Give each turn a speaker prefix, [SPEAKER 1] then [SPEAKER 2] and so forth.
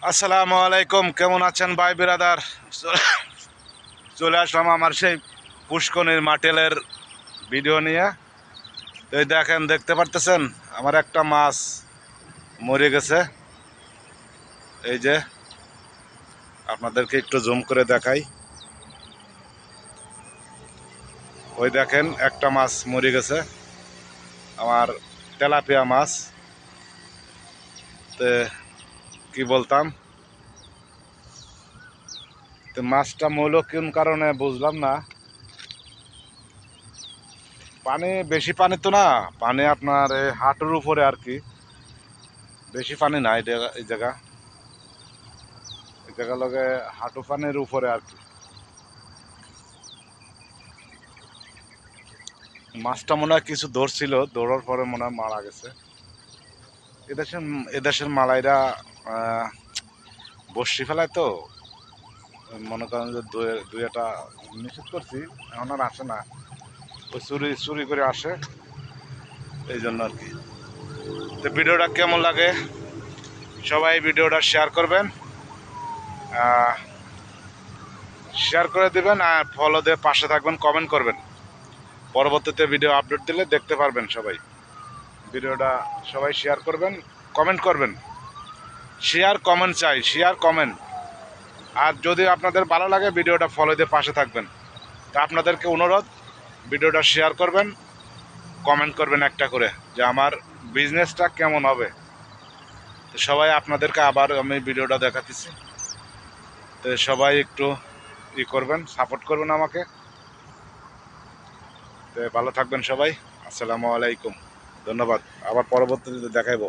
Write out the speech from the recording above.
[SPEAKER 1] আসসালামু আলাইকুম, কেমন আছেন ভাই বিরাদার? চলে আসলাম আমার সেই পুষ্কনির মাটেলের ভিডিও নিয়ে। তো এই দেখেন, দেখতে পারতেছেন আমার একটা মাছ মরে গেছে। এই যে আপনাদেরকে একটু জুম করে দেখাই। ওই দেখেন একটা মাছ মরে গেছে, আমার তেলাপিয়া মাছ। তো কি বলতাম, তো মাছটা মরলো কোন কারণে বুঝলাম না। পানি বেশি, পানি তো না, পানি আপনার এই হাঁটুর উপরে আর কি, বেশি পানি না এই জায়গা লগে হাঁটু পানির উপরে আর কি। মাছটা মনে হয় কিছু ধরছিল, ধরার পরে মনে হয় মারা গেছে। এদেশের এদেশের মালাইরা আহ, বড়শি ফেলায় তো, মনে করেন যে দুই একটা নিষেধ করছি, এখন আর আসে না। ওই চুরি চুরি করে আসে, এই জন্য আর কি। তো ভিডিওটা কেমন লাগে সবাই ভিডিওটা শেয়ার করবেন, শেয়ার করে দিবেন আর ফলো দিয়ে পাশে থাকবেন, কমেন্ট করবেন। পরবর্তীতে ভিডিও আপলোড দিলে দেখতে পারবেন সবাই। ভিডিওটা সবাই শেয়ার করবেন, কমেন্ট করবেন। শেয়ার কমেন্ট চাই, শেয়ার কমেন্ট। আর যদি আপনাদের ভালো লাগে ভিডিওটা ফলো দিয়ে পাশে থাকবেন। তা আপনাদেরকে অনুরোধ, ভিডিওটা শেয়ার করবেন, কমেন্ট করবেন একটা করে, যে আমার বিজনেসটা কেমন হবে। তো সবাই আপনাদেরকে আবার আমি ভিডিওটা দেখাতেছি। তো সবাই একটু করবেন, সাপোর্ট করবেন আমাকে। তো ভালো থাকবেন সবাই। আসসালামু আলাইকুম, ধন্যবাদ। আবার পরবর্তীতে দেখাইবো।